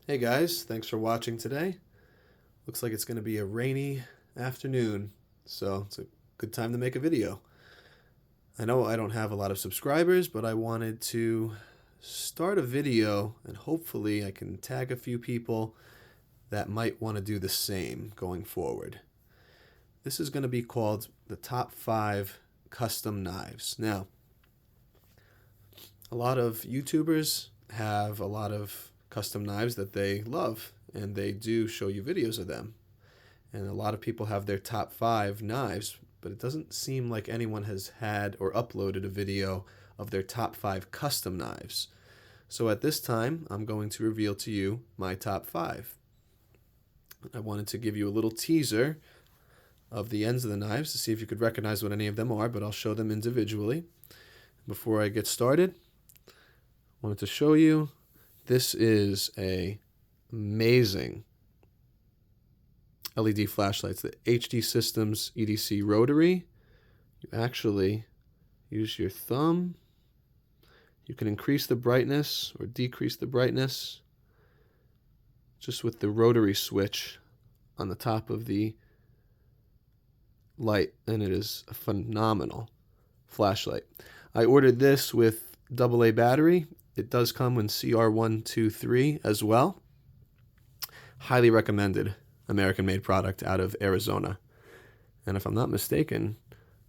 Hey guys, thanks for watching today. Looks like it's going to be a rainy afternoon, so it's a good time to make a video. I know I don't have a lot of subscribers, but I wanted to start a video and hopefully I can tag a few people that might want to do the same going forward. This is going to be called the top 5 custom knives. Now, a lot of YouTubers have a lot of custom knives that they love, and they do show you videos of them. And a lot of people have their top 5 knives, but it doesn't seem like anyone has had or uploaded a video of their top 5 custom knives. So at this time, I'm going to reveal to you my top 5. I wanted to give you a little teaser of the ends of the knives to see if you could recognize what any of them are, but I'll show them individually. Before I get started, I wanted to show you, this is a amazing LED flashlights, the HD Systems EDC rotary. You actually use your thumb. You can increase the brightness or decrease the brightness just with the rotary switch on the top of the light, and it is a phenomenal flashlight. I ordered this with AA battery. It does come with CR123 as well. Highly recommended American-made product out of Arizona. And if I'm not mistaken,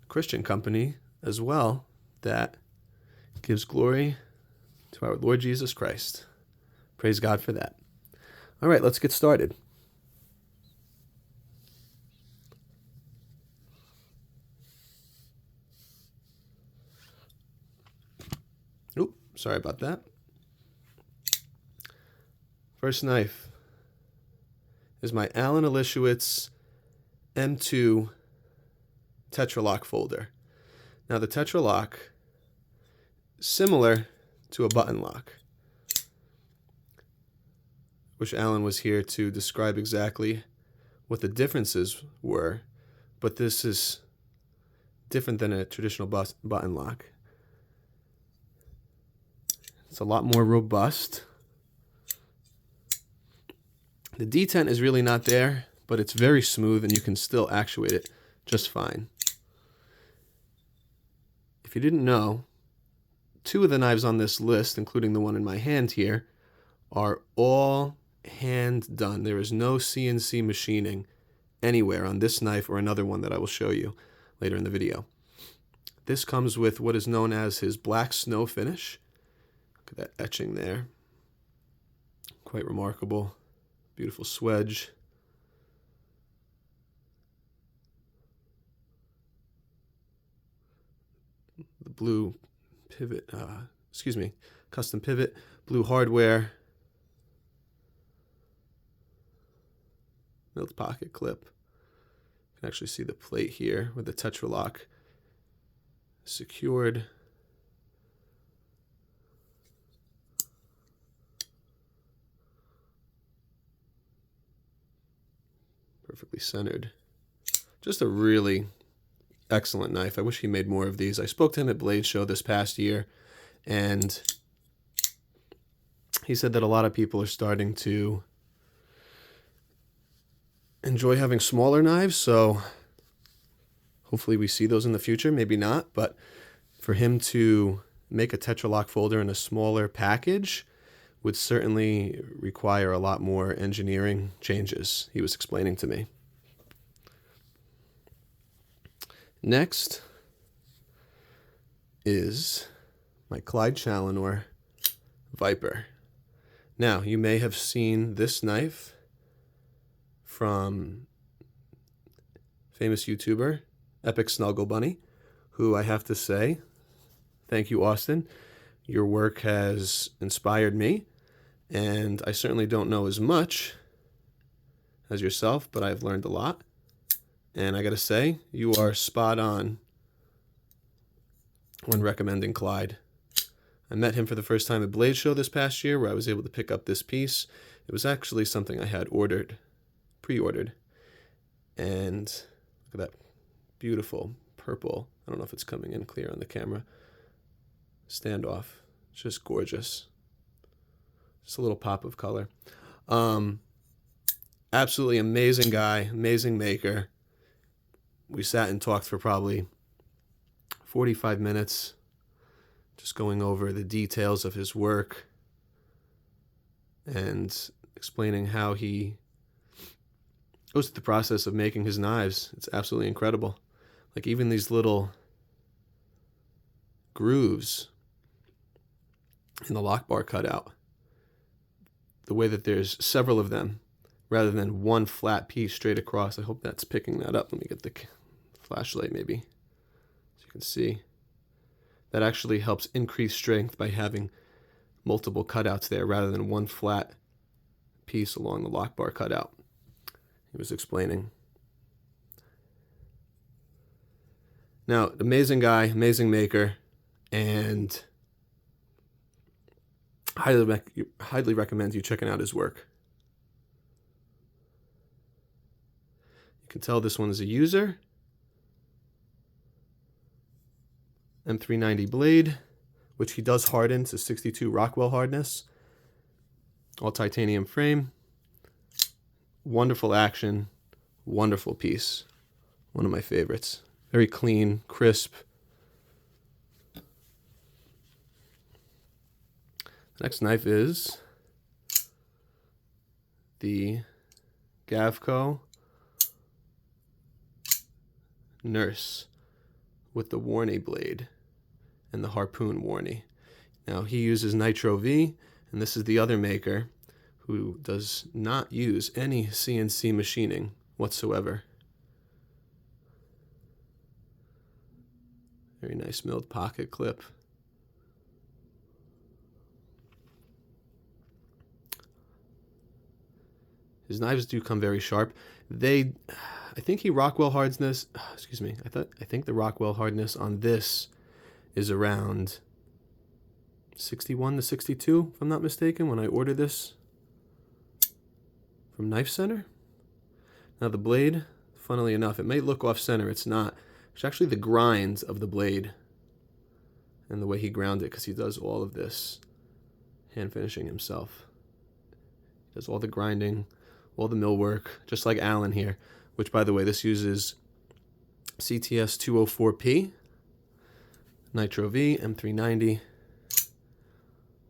a Christian company as well that gives glory to our Lord Jesus Christ. Praise God for that. All right, let's get started. Oop, sorry about that. First knife is my Allen Eltz M2 Tetralock folder. Now the Tetralock is similar to a button lock. Wish Alan was here to describe exactly what the differences were, but this is different than a traditional button lock. It's a lot more robust. The detent is really not there, but it's very smooth and you can still actuate it just fine. If you didn't know, 2 of the knives on this list, including the one in my hand here, are all hand done. There is no CNC machining anywhere on this knife or another one that I will show you later in the video. This comes with what is known as his black snow finish. Look at that etching there. Quite remarkable. Beautiful swedge. The blue pivot, custom pivot, blue hardware. Milled pocket clip. You can actually see the plate here with the Tetralock secured. Perfectly centered. Just a really excellent knife. I wish he made more of these. I spoke to him at Blade Show this past year, and he said that a lot of people are starting to enjoy having smaller knives, so hopefully we see those in the future. Maybe not, but for him to make a Tetralock folder in a smaller package would certainly require a lot more engineering changes, he was explaining to me. Next is my Clyde Chalenor Viper. Now, you may have seen this knife from famous YouTuber Epic Snuggle Bunny, who I have to say, thank you, Austin. Your work has inspired me, and I certainly don't know as much as yourself, but I've learned a lot. And I gotta say, you are spot on when recommending Clyde. I met him for the first time at Blade Show this past year, where I was able to pick up this piece. It was actually something I had pre-ordered. And look at that beautiful purple. I don't know if it's coming in clear on the camera. Standoff. It's just gorgeous. Just a little pop of color. Absolutely amazing guy, amazing maker. We sat and talked for probably 45 minutes, just going over the details of his work and explaining how he goes through the process of making his knives. It's absolutely incredible. Like even these little grooves in the lock bar cutout, the way that there's several of them rather than one flat piece straight across. I hope that's picking that up. Let me get the flashlight maybe so you can see. That actually helps increase strength by having multiple cutouts there rather than one flat piece along the lock bar cutout. He was explaining. Now, amazing guy, amazing maker, and highly recommend you checking out his work. You can tell this one is a user. M390 blade, which he does harden to 62 Rockwell hardness. All titanium frame. Wonderful action. Wonderful piece. One of my favorites. Very clean, crisp. The next knife is the Gavco Nurse with the Warney blade and the harpoon Warney. Now he uses Nitro V, and this is the other maker who does not use any CNC machining whatsoever. Very nice milled pocket clip. His knives do come very sharp. I think he Rockwell hardness, excuse me, I think the Rockwell hardness on this is around 61 to 62, if I'm not mistaken, when I ordered this from Knife Center. Now the blade, funnily enough, it may look off center, it's not. It's actually the grinds of the blade and the way he ground it, because he does all of this hand finishing himself. He does all the grinding, all the mill work, just like Alan here, which, by the way, this uses CTS 204P, Nitro V, M390.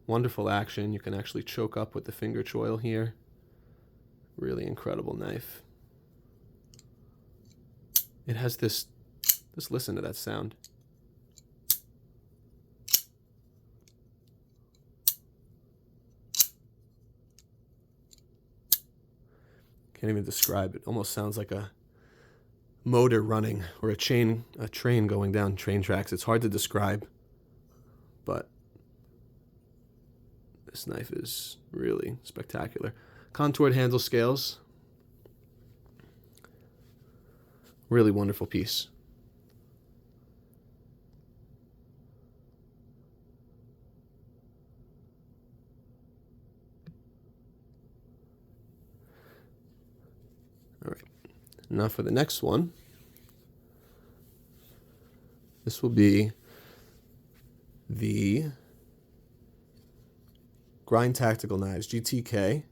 Wonderful action. You can actually choke up with the finger choil here. Really incredible knife. It has this, just listen to that sound. Can't even describe it. Almost sounds like a motor running or a train going down train tracks. It's hard to describe, but this knife is really spectacular. Contoured handle scales. Really wonderful piece. All right. Now for the next one. This will be the Grind Tactical Knives, GTK.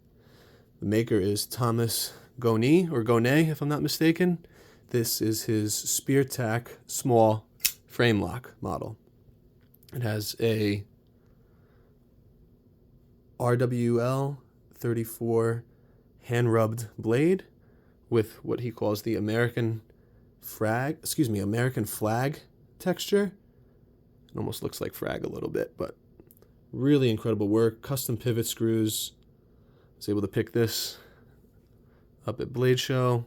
The maker is Thomas Goney, or Goney, if I'm not mistaken. This is his Spear Tack small frame lock model. It has a RWL 34 hand-rubbed blade with what he calls the American flag texture. It almost looks like frag a little bit, but really incredible work. Custom pivot screws. I was able to pick this up at Blade Show.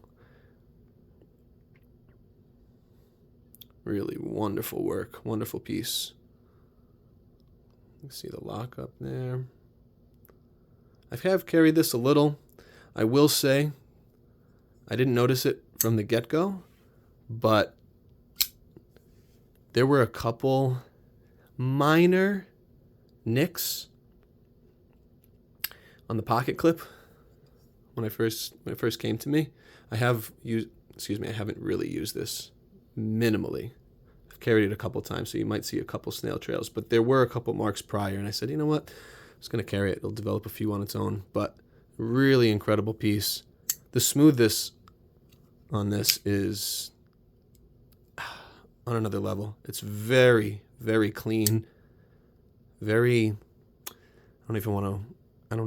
Really wonderful work, wonderful piece. You can see the lock up there. I have carried this a little. I will say I didn't notice it from the get-go, but there were a couple minor nicks on the pocket clip when it first came to me. I haven't really used this minimally. I've carried it a couple times, so you might see a couple snail trails, but there were a couple marks prior, and I said, you know what, I'm just going to carry it. It'll develop a few on its own, but Really incredible piece. The smoothness on this is on another level. It's very, very clean. Very, I don't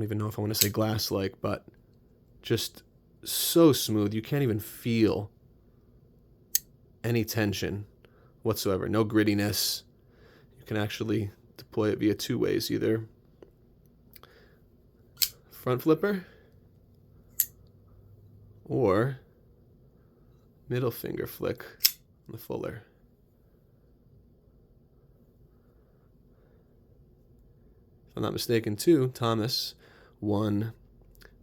even know if I want to say glass-like, but just so smooth. You can't even feel any tension whatsoever. No grittiness. You can actually deploy it via two ways, either front flipper or middle finger flick on the fuller. If I'm not mistaken, too, Thomas won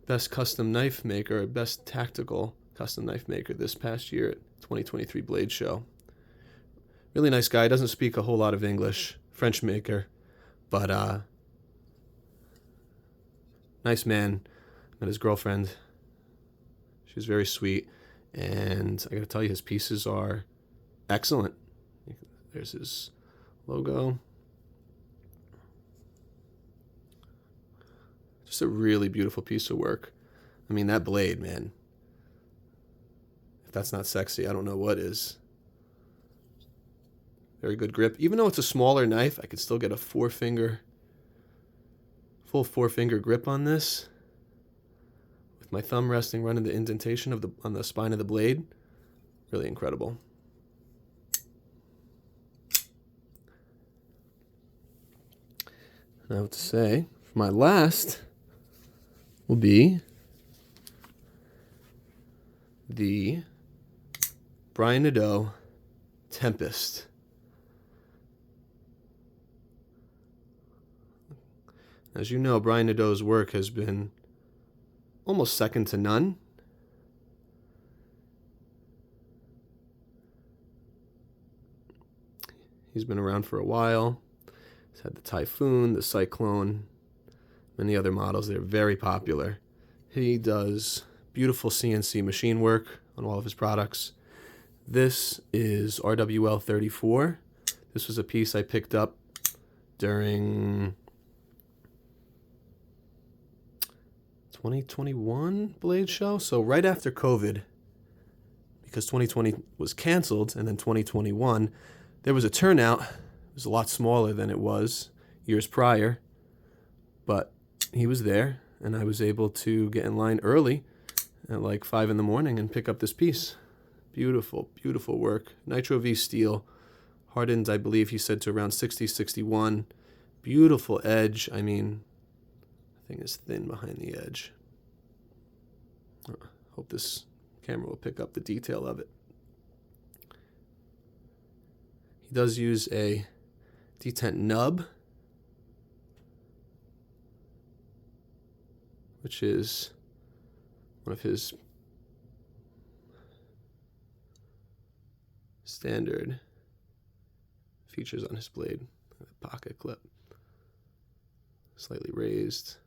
Best Custom Knife Maker, or Best Tactical Custom Knife Maker this past year at 2023 Blade Show. Really nice guy. Doesn't speak a whole lot of English. French maker. But nice man. Met his girlfriend. She was very sweet. And I got to tell you, his pieces are excellent. There's his logo. Just a really beautiful piece of work. I mean, that blade, man. If that's not sexy, I don't know what is. Very good grip. Even though it's a smaller knife, I could still get a full four finger grip on this. With my thumb resting right in the indentation of on the spine of the blade. Really incredible. Now what to say, for my last will be the Ado Tempest. As you know, Ado's work has been almost second to none. He's been around for a while. He's had the Typhoon, the Cyclone, many other models. They're very popular. He does beautiful CNC machine work on all of his products. This is RWL 34. This was a piece I picked up during 2021 Blade Show. So right after COVID, because 2020 was canceled, and then 2021, there was a turnout. It was a lot smaller than it was years prior, but he was there, and I was able to get in line early at like 5 in the morning and pick up this piece. Beautiful, beautiful work. Nitro V steel, hardened, I believe he said, to around 60, 61. Beautiful edge. I mean, the thing is thin behind the edge. Hope this camera will pick up the detail of it. He does use a detent nub, which is one of his standard features on his blade. The pocket clip, slightly raised,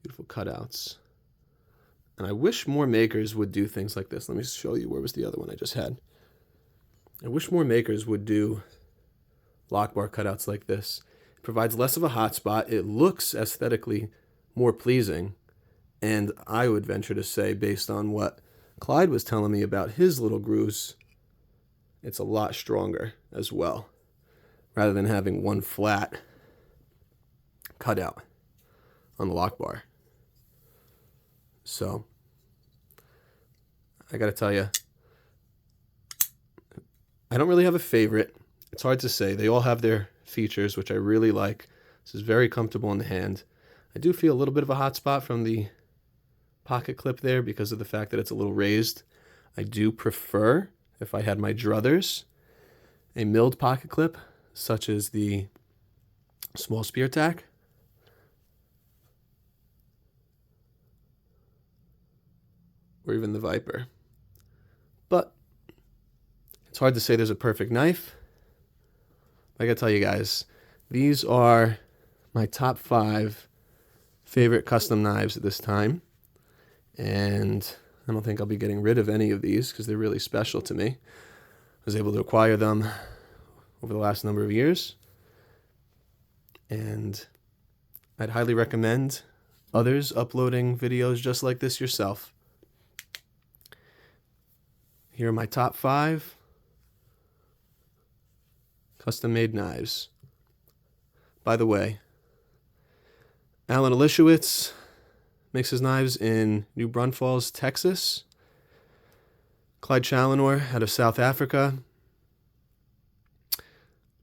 beautiful cutouts. And I wish more makers would do things like this. Let me show you, where was the other one I just had? I wish more makers would do lock bar cutouts like this. It provides less of a hot spot. It looks aesthetically more pleasing. And I would venture to say, based on what Clyde was telling me about his little grooves, it's a lot stronger as well, rather than having one flat cutout on the lock bar. So, I gotta tell you, I don't really have a favorite. It's hard to say. They all have their features, which I really like. This is very comfortable in the hand. I do feel a little bit of a hot spot from the pocket clip there because of the fact that it's a little raised. I do prefer, if I had my druthers, a milled pocket clip, such as the small spear tack. Or even the Viper. But it's hard to say there's a perfect knife. I gotta tell you guys, these are my top 5 favorite custom knives at this time. And I don't think I'll be getting rid of any of these because they're really special to me. I was able to acquire them over the last number of years. And I'd highly recommend others uploading videos just like this yourself. Here are my top 5 custom-made knives. By the way, Alan Elishewitz makes his knives in New Braunfels, Texas. Clyde Chalenor out of South Africa.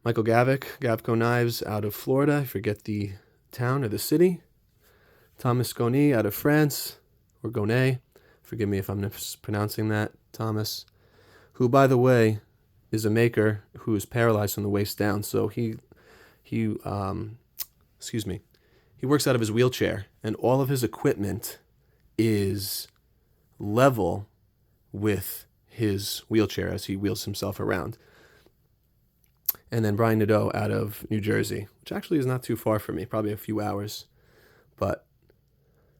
Michael Gavco Knives out of Florida. I forget the town or the city. Thomas Goni out of France, or Gonnet. Forgive me if I'm mispronouncing that, Thomas. Who, by the way, is a maker who is paralyzed from the waist down. So he works out of his wheelchair, and all of his equipment is level with his wheelchair as he wheels himself around. And then Brian Nadeau out of New Jersey, which actually is not too far from me, probably a few hours. But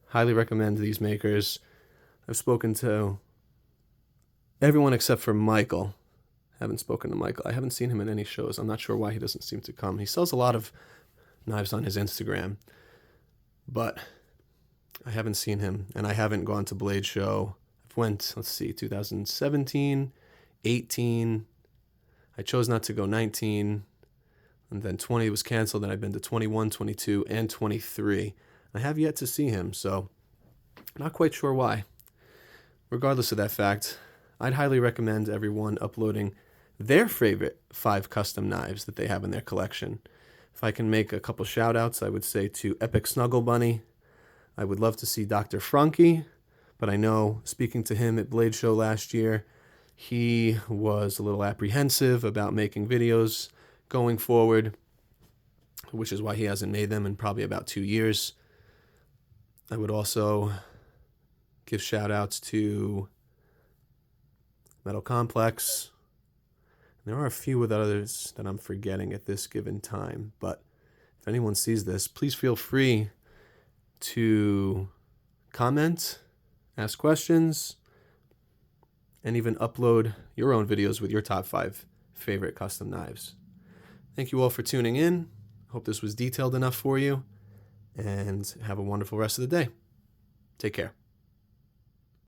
highly recommend these makers. I've spoken to everyone except for Michael. I haven't spoken to Michael. I haven't seen him in any shows. I'm not sure why he doesn't seem to come. He sells a lot of knives on his Instagram, but I haven't seen him, and I haven't gone to Blade Show. I've went, 2017, 18. I chose not to go 19, and then 20 was canceled, and I've been to 21, 22, and 23. I have yet to see him, so not quite sure why. Regardless of that fact, I'd highly recommend everyone uploading their favorite 5 custom knives that they have in their collection. If I can make a couple shout outs, I would say to Epic Snuggle Bunny. I would love to see Dr. Frunke, but I know, speaking to him at Blade Show last year, he was a little apprehensive about making videos going forward, which is why he hasn't made them in probably about 2 years. I would also give shout outs to Metal Complex. There are a few with others that I'm forgetting at this given time, but if anyone sees this, please feel free to comment, ask questions, and even upload your own videos with your top 5 favorite custom knives. Thank you all for tuning in. Hope this was detailed enough for you, and have a wonderful rest of the day. Take care.